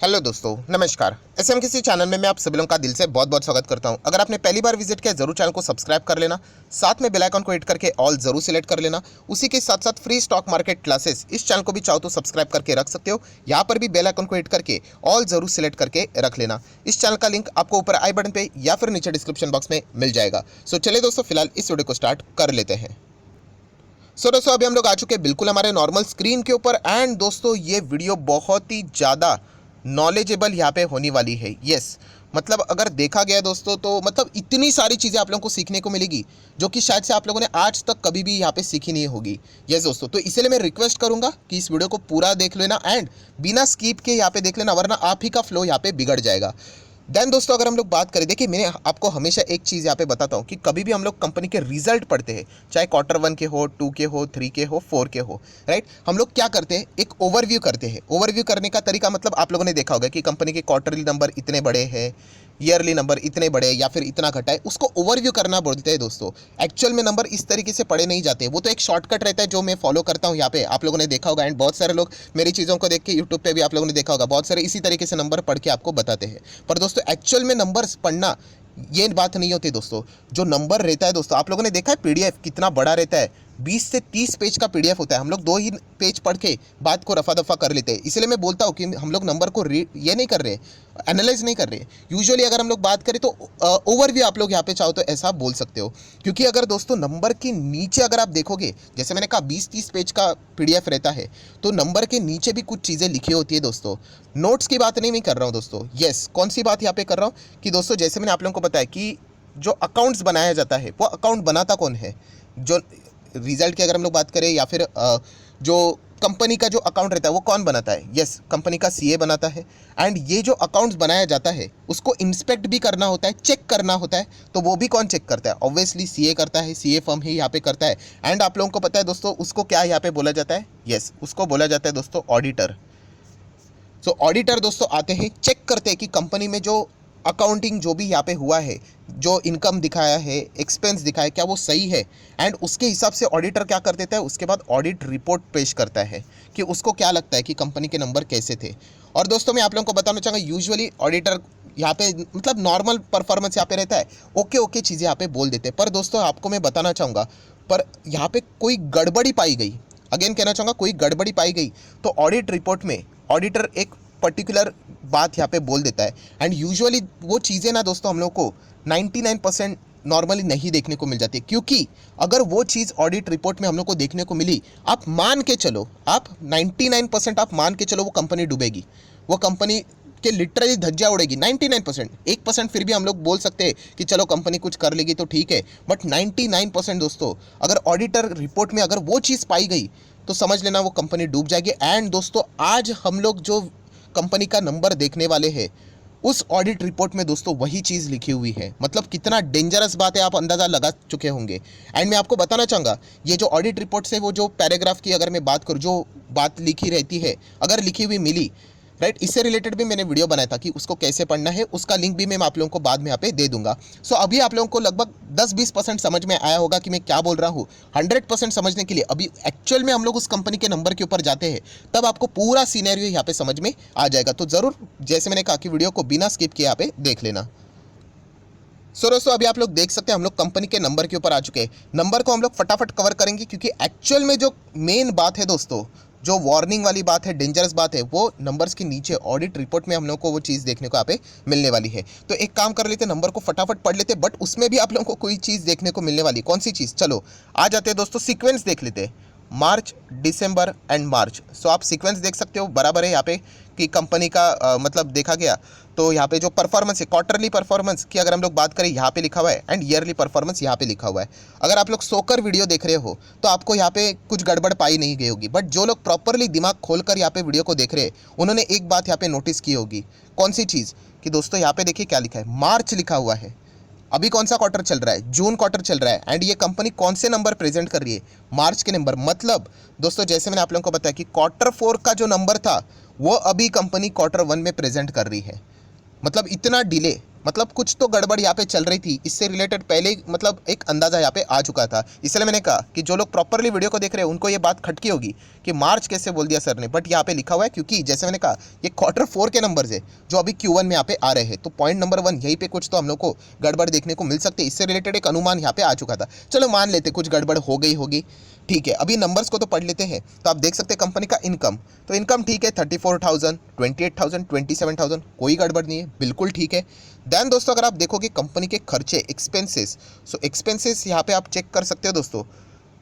Hello दोस्तों, नमस्कार। SM किसी चैनल में मैं आप सभी लोगों का दिल से बहुत बहुत स्वागत करता हूं। अगर आपने पहली बार विजिट किया जरूर चैनल को सब्सक्राइब कर लेना, साथ में बेल आइकन को हिट करके ऑल जरूर सिलेक्ट कर लेना। उसी के साथ साथ फ्री स्टॉक मार्केट क्लासेस इस चैनल को भी चाहो तो सब्सक्राइब करके रख सकते हो। यहाँ पर भी बेल आइकन को हिट करके ऑल जरूर सिलेक्ट करके रख लेना। इस चैनल का लिंक आपको ऊपर आई बटन पे या फिर नीचे डिस्क्रिप्शन बॉक्स में मिल जाएगा। सो चलिए दोस्तों, फिलहाल इस वीडियो को स्टार्ट कर लेते हैं। सो दोस्तों, अभी हम लोग आ चुके हैं बिल्कुल हमारे नॉर्मल स्क्रीन के ऊपर। एंड दोस्तों, ये वीडियो बहुत ही ज़्यादा नॉलेजेबल यहाँ पे होने वाली है। यस, मतलब अगर देखा गया दोस्तों तो मतलब इतनी सारी चीज़ें आप लोगों को सीखने को मिलेगी जो कि शायद से आप लोगों ने आज तक कभी भी यहाँ पे सीखी नहीं होगी। यस दोस्तों, तो इसलिए मैं रिक्वेस्ट करूँगा कि इस वीडियो को पूरा देख लेना एंड बिना स्किप के यहाँ पे देख लेना, वरना आप ही का फ्लो यहाँ पे बिगड़ जाएगा। देन दोस्तों, अगर हम लोग बात करें, देखिए मैंने आपको हमेशा एक चीज़ यहाँ पे बताता हूँ कि कभी भी हम लोग कंपनी के रिजल्ट पढ़ते हैं, चाहे क्वार्टर 1 के हो, 2 के हो, 3 के हो, 4 के हो, राइट। हम लोग क्या करते हैं, एक ओवरव्यू करते हैं। ओवरव्यू करने का तरीका मतलब आप लोगों ने देखा होगा कि कंपनी के क्वार्टरली नंबर इतने बड़े हैं, ईयरली नंबर इतने बड़े या फिर इतना घटा है, उसको ओवरव्यू करना बोलते हैं दोस्तों। एक्चुअल में नंबर इस तरीके से पढ़े नहीं जाते, वो तो एक शॉर्टकट रहता है जो मैं फॉलो करता हूँ। यहाँ पे आप लोगों ने देखा होगा एंड बहुत सारे लोग मेरी चीज़ों को देख के यूट्यूब पे भी आप लोगों ने देखा होगा, बहुत सारे इसी तरीके से नंबर पढ़ के आपको बताते हैं। पर दोस्तों, एक्चुअल में नंबर्स पढ़ना ये बात नहीं होती दोस्तों। जो नंबर रहता है दोस्तों, आप लोगों ने देखा है पीडीएफ कितना बड़ा रहता है, 20 से 30 पेज का पीडीएफ होता है। हम लोग 2 ही पेज पढ़ के बात को रफा दफा कर लेते हैं। इसलिए मैं बोलता हूँ कि हम लोग नंबर को ये नहीं कर रहे, एनालाइज नहीं कर रहे। यूजुअली अगर हम लोग बात करें तो ओवरव्यू आप लोग यहाँ पे चाहो तो ऐसा बोल सकते हो। क्योंकि अगर दोस्तों नंबर के नीचे अगर आप देखोगे, जैसे मैंने कहा 20-30 पेज का पीडीएफ रहता है, तो नंबर के नीचे भी कुछ चीज़ें लिखी होती है दोस्तों। नोट्स की बात नहीं मैं कर रहा हूँ दोस्तों। यस, कौन सी बात यहाँ पे कर रहा हूँ कि दोस्तों, जैसे मैंने आप लोगों को बताया कि जो अकाउंट्स बनाया जाता है, वो अकाउंट बनाता कौन है। जो रिजल्ट की अगर हम लोग बात करें या फिर जो कंपनी का जो अकाउंट रहता है वो कौन बनाता है। यस, कंपनी का सीए बनाता है। एंड ये जो अकाउंट्स बनाया जाता है उसको इंस्पेक्ट भी करना होता है, चेक करना होता है। तो वो भी कौन चेक करता है? ऑब्वियसली सीए करता है, सीए फर्म ही यहाँ पे करता है। एंड आप लोगों को पता है दोस्तों, उसको क्या यहाँ पे बोला जाता है? यस, उसको बोला जाता है दोस्तों ऑडिटर। सो ऑडिटर दोस्तों आते हैं, चेक करते हैं कि कंपनी में जो अकाउंटिंग जो भी यहाँ पे हुआ है, जो इनकम दिखाया है, एक्सपेंस दिखाया, क्या वो सही है। एंड उसके हिसाब से ऑडिटर क्या कर देता है, उसके बाद ऑडिट रिपोर्ट पेश करता है कि उसको क्या लगता है कि कंपनी के नंबर कैसे थे। और दोस्तों, मैं आप लोगों को बताना चाहूँगा, यूजुअली ऑडिटर यहाँ पे मतलब नॉर्मल परफॉर्मेंस यहाँ पे रहता है, ओके ओके चीज़ें यहाँ पे बोल देते हैं। पर दोस्तों, आपको मैं बताना चाहूँगा, पर यहाँ पे कोई गड़बड़ी पाई गई, अगेन कहना चाहूँगा, कोई गड़बड़ी पाई गई तो ऑडिट रिपोर्ट में ऑडिटर एक पर्टिकुलर बात यहाँ पे बोल देता है। एंड यूजुअली वो चीज़ें ना दोस्तों हम लोग को 99% नॉर्मली नहीं देखने को मिल जाती है। क्योंकि अगर वो चीज़ ऑडिट रिपोर्ट में हम लोग को देखने को मिली, आप मान के चलो, आप 99% आप मान के चलो वो कंपनी डूबेगी, वो कंपनी के लिटरली धज्जियाँ उड़ेगी। 99%, 1% फिर भी हम लोग बोल सकते हैं कि चलो कंपनी कुछ कर लेगी तो ठीक है। बट 99% दोस्तों, अगर ऑडिटर रिपोर्ट में अगर वो चीज़ पाई गई तो समझ लेना वो कंपनी डूब जाएगी। एंड दोस्तों, आज हम लोग जो कंपनी का नंबर देखने वाले हैं, उस ऑडिट रिपोर्ट में दोस्तों वही चीज़ लिखी हुई है। मतलब कितना डेंजरस बात है, आप अंदाज़ा लगा चुके होंगे। एंड मैं आपको बताना चाहूँगा, ये जो ऑडिट रिपोर्ट से वो जो पैराग्राफ की अगर मैं बात करूँ, जो बात लिखी रहती है, अगर लिखी हुई मिली, राइट, इससे रिलेटेड भी मैंने वीडियो बनाया था कि उसको कैसे पढ़ना है, उसका लिंक भी मैं आप लोगों को बाद में यहाँ पे दे दूंगा। सो अभी आप लोगों को लगभग 10-20% समझ में आया होगा कि मैं क्या बोल रहा हूँ। 100% समझने के लिए अभी एक्चुअल में हम लोग उस कंपनी के नंबर के ऊपर जाते हैं, तब आपको पूरा सीनेरियो यहाँ पे समझ में आ जाएगा। तो ज़रूर, जैसे मैंने कहा कि वीडियो को बिना स्किप किए यहाँ पे देख लेना। सो दोस्तों, अभी आप लोग देख सकते हैं हम लोग कंपनी के नंबर के ऊपर आ चुके हैं। नंबर को हम लोग फटाफट कवर करेंगे क्योंकि एक्चुअल में जो मेन बात है दोस्तों, जो वार्निंग वाली बात है, डेंजरस बात है, वो नंबर्स के नीचे ऑडिट रिपोर्ट में हम लोग को वो चीज़ देखने को यहाँ पे मिलने वाली है। तो एक काम कर लेते, नंबर को फटाफट पढ़ लेते, बट उसमें भी आप लोगों को कोई चीज़ देखने को मिलने वाली। कौन सी चीज़? चलो आ जाते हैं दोस्तों, सीक्वेंस देख लेते हैं, मार्च, दिसंबर एंड मार्च। सो आप सीक्वेंस देख सकते हो, बराबर है यहाँ पे कि कंपनी का मतलब देखा गया तो यहाँ पे जो परफॉर्मेंस है, क्वार्टरली परफॉर्मेंस की अगर हम लोग बात करें, यहाँ पे लिखा हुआ है। एंड ईयरली परफॉर्मेंस यहाँ पे लिखा हुआ है। अगर आप लोग सोकर वीडियो देख रहे हो तो आपको यहाँ पे कुछ गड़बड़ पाई नहीं गई होगी। बट जो लोग प्रॉपरली दिमाग खोलकर यहाँ पे वीडियो को देख रहे हैं, उन्होंने एक बात यहाँ पे नोटिस की होगी। कौन सी चीज़? कि दोस्तों यहाँ पे देखिए क्या लिखा है, मार्च लिखा हुआ है। अभी कौन सा क्वार्टर चल रहा है? जून क्वार्टर चल रहा है। एंड ये कंपनी कौन से नंबर प्रेजेंट कर रही है? मार्च के नंबर। मतलब दोस्तों, जैसे मैंने आप लोगों को बताया कि क्वार्टर 4 का जो नंबर था वो अभी कंपनी क्वार्टर 1 में प्रेजेंट कर रही है। मतलब इतना डिले, मतलब कुछ तो गड़बड़ यहाँ पे चल रही थी, इससे रिलेटेड पहले ही मतलब एक अंदाजा यहाँ पे आ चुका था। इसलिए मैंने कहा कि जो लोग प्रॉपरली वीडियो को देख रहे हैं उनको ये बात खटकी होगी कि मार्च कैसे बोल दिया सर ने, बट यहाँ पे लिखा हुआ है क्योंकि जैसे मैंने कहा ये Q4 के नंबर्स है जो अभी Q1 में यहाँ पे आ रहे हैं। तो पॉइंट नंबर 1 यहीं पे कुछ तो हम लोग को गड़बड़ देखने को मिल सकती है। इससे रिलेटेड एक अनुमान यहाँ पे आ चुका था। चलो मान लेते कुछ गड़बड़ हो गई होगी, ठीक है। अभी नंबर्स को तो पढ़ लेते हैं। तो आप देख सकते हैं कंपनी का इनकम, तो इनकम ठीक है 34,000, 28,000, 27,000, कोई गड़बड़ नहीं है, बिल्कुल ठीक है। देन दोस्तों अगर आप देखोगे कंपनी के खर्चे एक्सपेंसेस, सो एक्सपेंसेस यहाँ पे आप चेक कर सकते हो दोस्तों।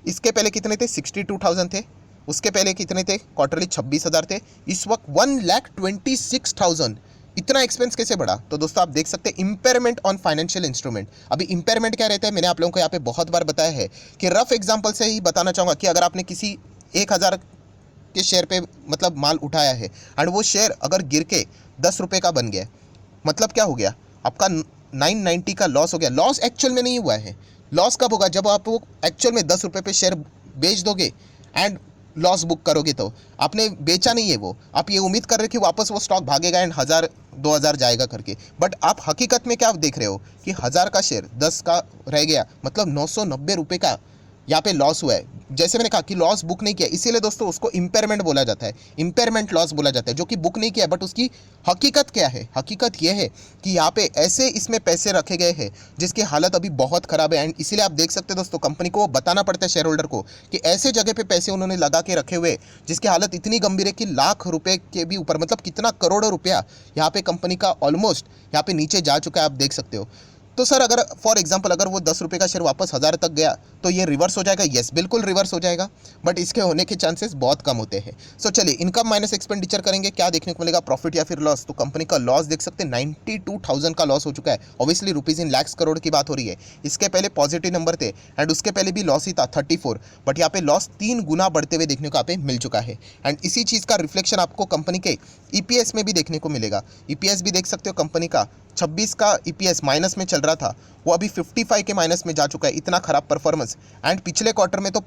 इसके पहले कितने थे? 62,000 थे। उसके पहले कितने थे? क्वार्टरली 26,000 थे। इस वक्त 1,26,000। इतना एक्सपेंस कैसे बढ़ा? तो दोस्तों आप देख सकते हैं इम्पेयरमेंट ऑन फाइनेंशियल इंस्ट्रूमेंट। अभी इम्पेयरमेंट क्या रहता है मैंने आप लोगों को यहाँ पे बहुत बार बताया है कि रफ एग्जांपल से ही बताना चाहूँगा कि अगर आपने किसी 1,000 के शेयर पे मतलब माल उठाया है एंड वो शेयर अगर गिर के 10 रुपये का बन गया, मतलब क्या हो गया? आपका 990 का लॉस हो गया। लॉस एक्चुअल में नहीं हुआ है। लॉस कब होगा? जब आप वो एक्चुअल में 10 रुपये पे शेयर बेच दोगे एंड लॉस बुक करोगे। तो आपने बेचा नहीं है, वो आप ये उम्मीद कर रहे हो कि वापस वो स्टॉक भागेगा एंड 1,000 2,000 जाएगा करके, बट आप हकीकत में क्या देख रहे हो कि 1,000 का शेयर 10 का रह गया, मतलब 990 रुपये का यहाँ पे लॉस हुआ है। जैसे मैंने कहा कि लॉस बुक नहीं किया, इसीलिए दोस्तों उसको इम्पेयरमेंट बोला जाता है, इम्पेयरमेंट लॉस बोला जाता है, जो कि बुक नहीं किया। बट उसकी हकीकत क्या है? हकीकत यह है कि यहाँ पे ऐसे इसमें पैसे रखे गए हैं जिसकी हालत अभी बहुत ख़राब है। एंड इसीलिए आप देख सकते हैं दोस्तों कंपनी को बताना पड़ता है शेयर होल्डर को कि ऐसे जगह पे पैसे उन्होंने लगा के रखे हुए जिसकी हालत इतनी गंभीर है कि लाख रुपए के भी ऊपर, मतलब कितना करोड़ों रुपया यहाँ पे कंपनी का ऑलमोस्ट यहाँ पे नीचे जा चुका है, आप देख सकते हो। तो सर अगर फॉर एग्जांपल अगर वो 10 रुपये का शेयर वापस 1,000 तक गया तो ये रिवर्स हो जाएगा? यस, बिल्कुल रिवर्स हो जाएगा, बट इसके होने के चांसेस बहुत कम होते हैं। सो चलिए इनकम माइनस एक्सपेंडिचर करेंगे, क्या देखने को मिलेगा? प्रॉफिट या फिर लॉस। तो कंपनी का लॉस देख सकते हैं 92,000 का लॉस हो चुका है। Obviously rupees in lakhs crore की बात हो रही है। इसके पहले पॉजिटिव नंबर थे एंड उसके पहले भी लॉस ही था 34, बट यहाँ पे लॉस 3 गुना बढ़ते हुए देखने को यहाँ पे मिल चुका है। एंड इसी चीज़ का रिफ्लेक्शन आपको कंपनी के ईपीएस में भी देखने को मिलेगा। ईपीएस भी देख सकते हो कंपनी का 26 का ईपीएस माइनस में चल रहा था, वो अभी 55 के माइनस में जा चुका है। इतना खराब परफॉर्मेंस। एंड पिछले क्वार्टर में तो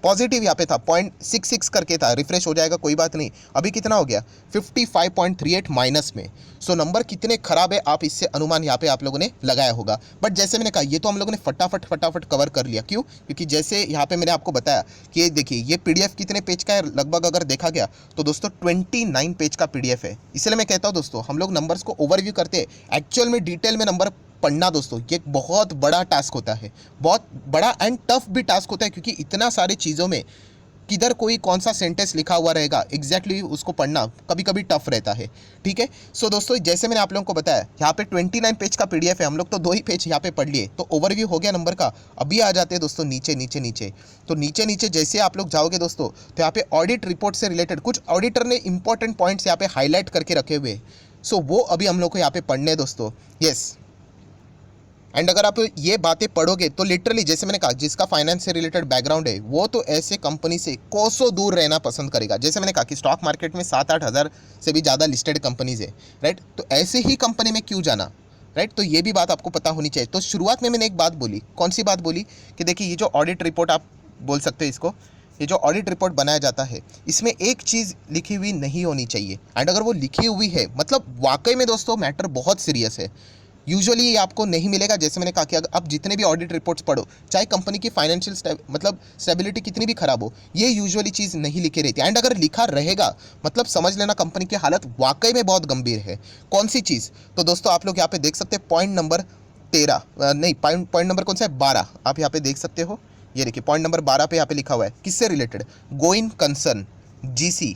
पॉजिटिव यहाँ पे था, 0.66 करके था, रिफ्रेश हो जाएगा कोई बात नहीं। अभी कितना हो गया? 55.38 माइनस में। सो नंबर कितने खराब है आप इससे अनुमान यहाँ पे आप लोगों ने लगाया होगा। बट जैसे मैंने कहा ये तो हम लोगों ने फटाफट कवर कर लिया। क्यों? क्योंकि जैसे यहाँ पे मैंने आपको बताया कि ये देखिए ये पीडीएफ कितने पेज का है लगभग अगर देखा गया तो दोस्तों 29 पेज का पीडीएफ है। इसलिए मैं कहता हूँ दोस्तों हम लोग नंबर्स को ओवरव्यू करते हैं, एक्चुअल में डिटेल में नंबर पढ़ना दोस्तों ये एक बहुत बड़ा टास्क होता है, बहुत बड़ा एंड टफ भी टास्क होता है, क्योंकि इतना सारी चीज़ों में किधर कोई कौन सा सेंटेंस लिखा हुआ रहेगा एग्जैक्टली उसको पढ़ना कभी कभी टफ रहता है। ठीक है। सो दोस्तों जैसे मैंने आप लोगों को बताया यहाँ पे 29 पेज का पीडीएफ है, हम लोग तो 2 ही पेज यहाँ पे पढ़ लिए, तो ओवरव्यू हो गया नंबर का। अभी आ जाते हैं दोस्तों नीचे। तो नीचे जैसे आप लोग जाओगे दोस्तों तो यहाँ पे ऑडिट रिपोर्ट से रिलेटेड कुछ ऑडिटर ने इंपॉर्टेंट पॉइंट्स यहाँ पे हाईलाइट करके रखे हुए। सो वो अभी हम लोग को यहाँ पे पढ़ने हैं दोस्तों। यस। एंड अगर आप ये बातें पढ़ोगे तो लिटरली जैसे मैंने कहा जिसका फाइनेंस से रिलेटेड बैकग्राउंड है वो तो ऐसे कंपनी से कोसों दूर रहना पसंद करेगा। जैसे मैंने कहा कि स्टॉक मार्केट में 7-8 हज़ार से भी ज़्यादा लिस्टेड कंपनीज है, राइट। तो ऐसे ही कंपनी में क्यों जाना, राइट। तो ये भी बात आपको पता होनी चाहिए। तो शुरुआत में मैंने एक बात बोली, कौन सी बात बोली कि देखिए ये जो ऑडिट रिपोर्ट आप बोल सकते हो इसको, ये जो ऑडिट रिपोर्ट बनाया जाता है इसमें एक चीज़ लिखी हुई नहीं होनी चाहिए। एंड अगर वो लिखी हुई है मतलब वाकई में दोस्तों मैटर बहुत सीरियस है। यूजुअली ये आपको नहीं मिलेगा। जैसे मैंने कहा कि अगर आप जितने भी ऑडिट रिपोर्ट्स पढ़ो, चाहे कंपनी की फाइनेंशियल मतलब स्टेबिलिटी कितनी भी खराब हो, ये यूजुअली चीज़ नहीं लिखी रहती। एंड अगर लिखा रहेगा मतलब समझ लेना कंपनी की हालत वाकई में बहुत गंभीर है। कौन सी चीज़? तो दोस्तों आप लोग यहाँ पे देख सकते हैं पॉइंट नंबर 13 नहीं पॉइंट नंबर कौन सा है? 12 आप यहाँ पे देख सकते हो। ये देखिए पॉइंट नंबर 12 पे यहाँ पे लिखा हुआ है किससे related? Going concern, GC.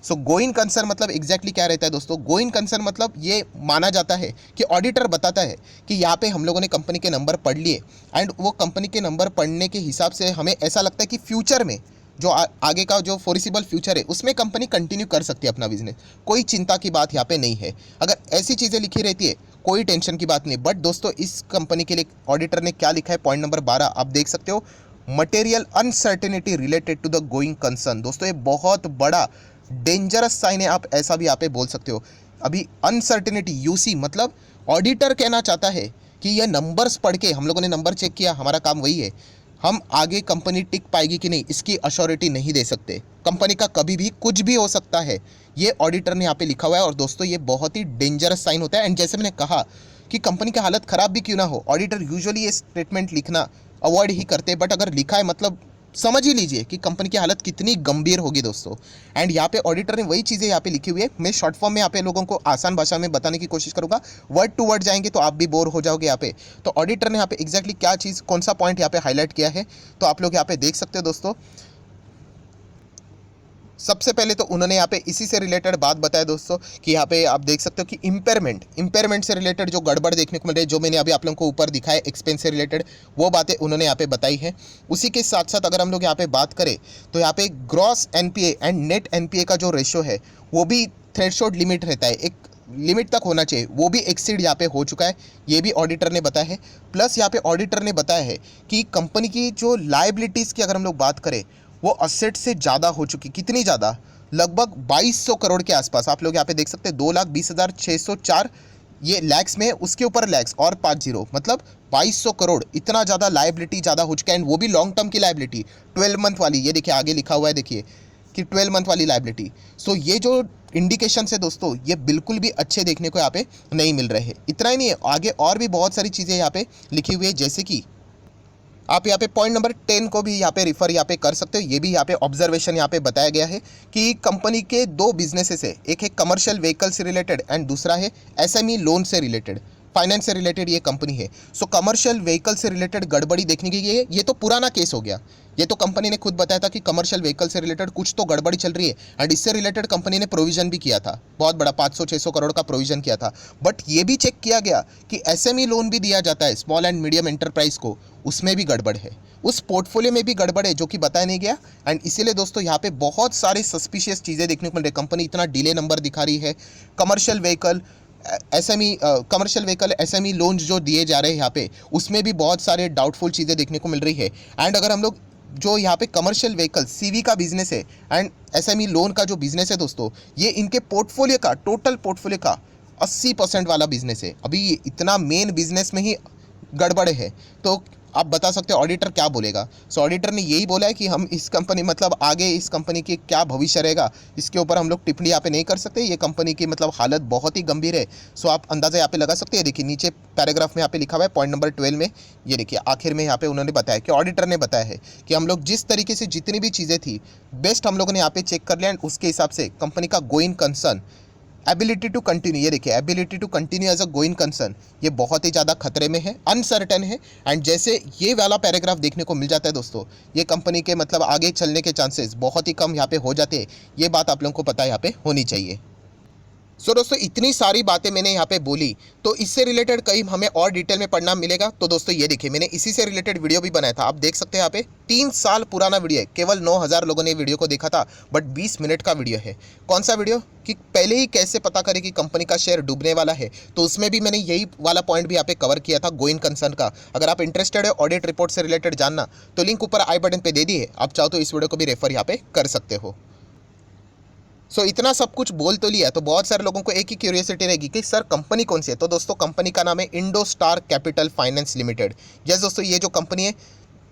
So going concern मतलब एग्जैक्टली क्या रहता है दोस्तों? गोइंग कंसर्न मतलब ये माना जाता है कि ऑडिटर बताता है कि यहाँ पे हम लोगों ने कंपनी के नंबर पढ़ लिए एंड वो कंपनी के नंबर पढ़ने के हिसाब से हमें ऐसा लगता है कि फ्यूचर में जो आगे का जो फोरिसिबल फ्यूचर है उसमें कंपनी कंटिन्यू कर सकती है अपना बिजनेस, कोई चिंता की बात यहाँ पे नहीं है। अगर ऐसी चीज़ें लिखी रहती है कोई टेंशन की बात नहीं। बट दोस्तों इस कंपनी के लिए ऑडिटर ने क्या लिखा है? पॉइंट नंबर 12 आप देख सकते हो, material uncertainty related to the going concern. दोस्तों ये बहुत बड़ा डेंजरस साइन है, आप ऐसा भी यहाँ पे बोल सकते हो। अभी अनसर्टेनिटी यूसी मतलब ऑडिटर कहना चाहता है कि ये नंबर्स पढ़ के हम लोगों ने नंबर चेक किया, हमारा काम वही है, हम आगे कंपनी टिक पाएगी कि नहीं इसकी अश्योरिटी नहीं दे सकते। कंपनी का कभी भी कुछ भी हो सकता है, ये ऑडिटर ने यहाँ पे लिखा हुआ है। और दोस्तों ये बहुत ही डेंजरस साइन होता है। एंड जैसे मैंने कहा कि कंपनी की हालत ख़राब भी क्यों ना हो, ऑडिटर यूजुअली ये स्टेटमेंट लिखना अवॉइड ही करते हैं, बट अगर लिखा है मतलब समझ ही लीजिए कि कंपनी की हालत कितनी गंभीर होगी दोस्तों। एंड यहाँ पे ऑडिटर ने वही चीज़ें यहाँ पे लिखी हुई है। मैं शॉर्ट फॉर्म में यहाँ पे लोगों को आसान भाषा में बताने की कोशिश करूँगा, वर्ड टू वर्ड जाएंगे तो आप भी बोर हो जाओगे यहाँ पे। तो ऑडिटर ने यहाँ पे एग्जैक्टली क्या चीज़, कौन सा पॉइंट यहाँ पे हाईलाइट किया है, तो आप लोग यहाँ पे देख सकते हो दोस्तों। सबसे पहले तो उन्होंने यहाँ पे इसी से रिलेटेड बात बताया दोस्तों कि यहाँ पे आप देख सकते हो कि इम्पेयरमेंट से रिलेटेड जो गड़बड़ देखने को मिल रही है, जो मैंने अभी आप लोगों को ऊपर दिखाया एक्सपेंस से रिलेटेड, वो बातें उन्होंने यहाँ पे बताई है। उसी के साथ साथ अगर हम लोग यहाँ पे बात करें तो यहाँ पे gross NPA and net NPA का जो रेशो है वो भी थ्रेशोल्ड लिमिट रहता है, एक लिमिट तक होना चाहिए, वो भी एक्सीड यहाँ पे हो चुका है, ये भी ऑडिटर ने बताया है। प्लस यहाँ पे ऑडिटर ने बताया है कि कंपनी की जो लायबिलिटीज़ की अगर हम लोग बात करें वो असेट से ज़्यादा हो चुकी, कितनी ज़्यादा, लगभग 2200 करोड़ के आसपास। आप लोग यहाँ पे देख सकते हैं 2,20,604 ये लैक्स में, उसके ऊपर लैक्स और 50 मतलब 2200 करोड़, इतना ज़्यादा लायबिलिटी ज़्यादा हो चुका है। एंड वो भी लॉन्ग टर्म की लायबिलिटी, 12 मंथ वाली, ये देखिए आगे लिखा हुआ है, देखिए कि 12 मंथ वाली लायबिलिटी। सो ये जो इंडिकेशन है दोस्तों, ये बिल्कुल भी अच्छे देखने को यहाँ पे नहीं मिल रहे हैं। इतना ही नहीं है, आगे और भी बहुत सारी चीज़ें यहाँ पे लिखी हुई है, जैसे कि आप यहाँ पे पॉइंट नंबर 10 को भी यहाँ पे रिफर यहाँ पे कर सकते हो। ये भी यहाँ पे ऑब्जर्वेशन यहाँ पे बताया गया है कि कंपनी के दो बिजनेसेस है, एक है कमर्शियल व्हीकल से रिलेटेड एंड दूसरा है एसएमई लोन से रिलेटेड, फाइनेंस से रिलेटेड ये कंपनी है। सो कमर्शियल व्हीकल से रिलेटेड गड़बड़ी देखने की ये तो पुराना केस हो गया। ये तो कंपनी ने खुद बताया था कि कमर्शियल व्हीकल से रिलेटेड कुछ तो गड़बड़ी चल रही है, एंड इससे रिलेटेड कंपनी ने प्रोविजन भी किया था, बहुत बड़ा 500-600 करोड़ का प्रोविजन किया था। बट ये भी चेक किया गया कि एसएमई लोन भी दिया जाता है स्मॉल एंड मीडियम एंटरप्राइज को, उसमें भी गड़बड़ है, उस पोर्टफोलियो में भी गड़बड़ है, जो कि बताया नहीं गया। एंड इसीलिए दोस्तों यहाँ पे बहुत सारी सस्पिशियस चीज़ें देखने को मिल रही है। कंपनी इतना डिले नंबर दिखा रही है, कमर्शियल व्हीकल एसएमई लोन जो दिए जा रहे हैं यहाँ पे, उसमें भी बहुत सारे डाउटफुल चीज़ें देखने को मिल रही है। एंड अगर हम लोग जो यहाँ पे कमर्शियल व्हीकल सीवी का बिजनेस है एंड एसएमई लोन का जो बिजनेस है दोस्तों, ये इनके पोर्टफोलियो का, टोटल पोर्टफोलियो का 80% वाला बिजनेस है। अभी ये इतना मेन बिजनेस में ही गड़बड़ है, तो आप बता सकते हो ऑडिटर क्या बोलेगा। सो ऑडिटर ने यही बोला है कि हम इस कंपनी, मतलब आगे इस कंपनी की क्या भविष्य रहेगा, इसके ऊपर हम लोग टिप्पणी यहाँ पे नहीं कर सकते। ये कंपनी की मतलब हालत बहुत ही गंभीर है। सो आप अंदाज़ा यहाँ पे लगा सकते हैं। देखिए नीचे पैराग्राफ में यहाँ पे लिखा हुआ है पॉइंट नंबर 12 में, ये देखिए आखिर में यहाँ पे उन्होंने बताया कि ऑडिटर ने बताया है कि हम लोग जिस तरीके से जितनी भी चीज़ें थी बेस्ट हम लोगों ने यहाँ पे चेक कर लिया, एंड उसके हिसाब से कंपनी का going concern, ability to continue, ये देखिए ability to continue as a going concern, ये बहुत ही ज़्यादा खतरे में है, अनसर्टेन है। एंड जैसे ये वाला पैराग्राफ देखने को मिल जाता है दोस्तों, ये कंपनी के मतलब आगे चलने के चांसेस बहुत ही कम यहाँ पे हो जाते हैं। ये बात आप लोगों को पता यहाँ पे होनी चाहिए। सो दोस्तों इतनी सारी बातें मैंने यहाँ पे बोली, तो इससे रिलेटेड कहीं हमें और डिटेल में पढ़ना मिलेगा तो दोस्तों ये देखिए मैंने इसी से रिलेटेड वीडियो भी बनाया था। आप देख सकते हैं यहाँ पे 3 साल पुराना वीडियो है, केवल 9000 लोगों ने वीडियो को देखा था, बट 20 मिनट का वीडियो है। कौन सा वीडियो, कि पहले ही कैसे पता करें कि कंपनी का शेयर डूबने वाला है, तो उसमें भी मैंने यही वाला पॉइंट भी यहाँ पे कवर किया था, गोइंग कंसर्न का। अगर आप इंटरेस्टेड है ऑडिट रिपोर्ट से रिलेटेड जानना, तो लिंक ऊपर आई बटन पे दे दी है, आप चाहो तो इस वीडियो को भी रेफर यहाँ पे कर सकते हो। सो इतना सब कुछ बोल तो लिया, तो बहुत सारे लोगों को एक ही क्यूरियोसिटी रहेगी कि सर कंपनी कौन सी है। तो दोस्तों कंपनी का नाम है Indostar capital finance limited. Yes दोस्तों, ये जो कंपनी है,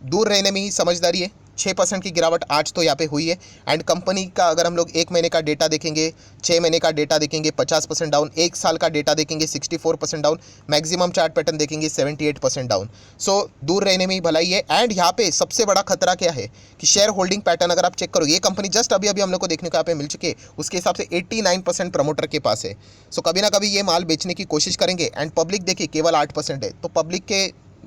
दूर रहने में ही समझदारी है। 6% की गिरावट आज तो यहाँ पे हुई है। एंड कंपनी का अगर हम लोग 1 महीने का डेटा देखेंगे, 6 महीने का डेटा देखेंगे 50% डाउन, 1 साल का डेटा देखेंगे 64% डाउन, मैक्सिमम चार्ट पैटर्न देखेंगे 78% डाउन। सो दूर रहने में ही भलाई है। एंड यहाँ पे सबसे बड़ा खतरा क्या है कि शेयर होल्डिंग पैटर्न अगर आप चेक करो, ये कंपनी जस्ट अभी हम लोग को देखने को यहाँ पे मिल चुके, उसके हिसाब से 89% प्रमोटर के पास है। सो कभी ना कभी ये माल बेचने की कोशिश करेंगे। एंड पब्लिक देखिए केवल 8% है, तो पब्लिक के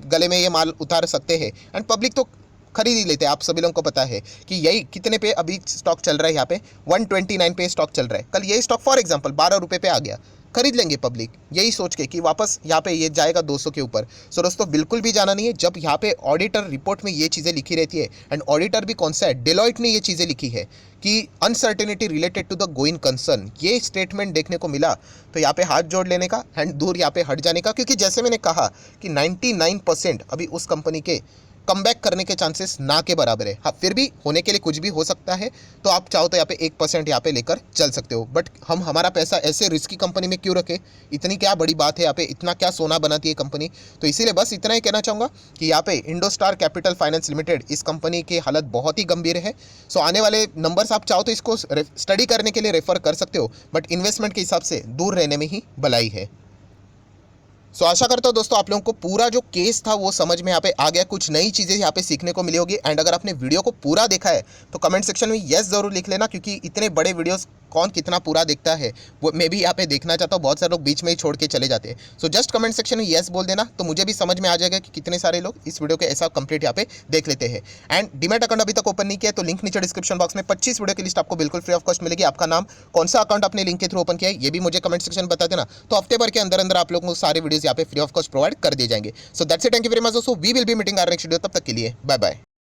गले में ये माल उतार सकते हैं, एंड पब्लिक तो खरीद ही लेते हैं। आप सभी लोगों को पता है कि यही कितने पे अभी स्टॉक चल रहा है, यहाँ पे 129 पे स्टॉक चल रहा है। कल यही स्टॉक फॉर एग्जांपल 12 रुपये पे आ गया, खरीद लेंगे पब्लिक, यही सोच के कि वापस यहाँ पे ये जाएगा 200 के ऊपर। सो दोस्तों बिल्कुल भी जाना नहीं है। जब यहाँ पे ऑडिटर रिपोर्ट में ये चीज़ें लिखी रहती है, एंड ऑडिटर भी कौन सा है, डेलॉइट ने ये चीज़ें लिखी है कि uncertainty related to the going concern, ये स्टेटमेंट देखने को मिला, तो यहाँ पे हाथ जोड़ लेने का एंड दूर यहाँ पे हट जाने का। क्योंकि जैसे मैंने कहा कि 99% अभी उस कंपनी के कमबैक करने के चांसेस ना के बराबर है। हाँ, फिर भी होने के लिए कुछ भी हो सकता है, तो आप चाहो तो यहाँ पे 1% यहाँ पे लेकर चल सकते हो। बट हम हमारा पैसा ऐसे रिस्की कंपनी में क्यों रखें, इतनी क्या बड़ी बात है यहाँ पे, इतना क्या सोना बनाती है कंपनी। तो इसीलिए बस इतना ही कहना चाहूँगा कि यहाँ पे इंडोस्टार कैपिटल फाइनेंस लिमिटेड, इस कंपनी की हालत बहुत ही गंभीर है। सो आने वाले नंबर्स आप चाहो तो इसको स्टडी करने के लिए रेफर कर सकते हो, बट इन्वेस्टमेंट के हिसाब से दूर रहने में ही भलाई है। सो आशा करता हूँ दोस्तों आप लोगों को पूरा जो केस था वो समझ में यहाँ पे आ गया, कुछ नई चीज़ें यहाँ पे सीखने को मिली होगी। एंड अगर आपने वीडियो को पूरा देखा है तो कमेंट सेक्शन में यस ज़रूर लिख लेना, क्योंकि इतने बड़े वीडियोस कौन कितना पूरा देखता है वो मैं भी यहाँ पे देखना चाहता हूँ। बहुत सारे लोग बीच में ही छोड़ के चले जाते हैं। सो जस्ट कमेंट सेक्शन में यस बोल देना, तो मुझे भी समझ में आ जाएगा कि कितने सारे लोग इस वीडियो के ऐसा कंप्लीट यहाँ पे देख लेते हैं। एंड डीमैट अकाउंट अभी तक ओपन नहीं किया तो लिंक नीचे डिस्क्रिप्शन बॉक्स में 25 वीडियो की लिस्ट आपको बिल्कुल फ्री ऑफ कॉस्ट मिलेगी। आपका नाम, कौन सा अकाउंट आपने लिंक के थ्रू ओपन किया है, ये भी मुझे कमेंट सेक्शन में बता देना। तो हफ्ते भर के अंदर अंदर आप लोगों को सारे वीडियोस यहाँ पे फ्री ऑफ कॉस्ट प्रोवाइड कर दिए जाएंगे। So that's it, thank you very much दोस्तों, we will be meeting our next video. तब तक के लिए बाय बाय।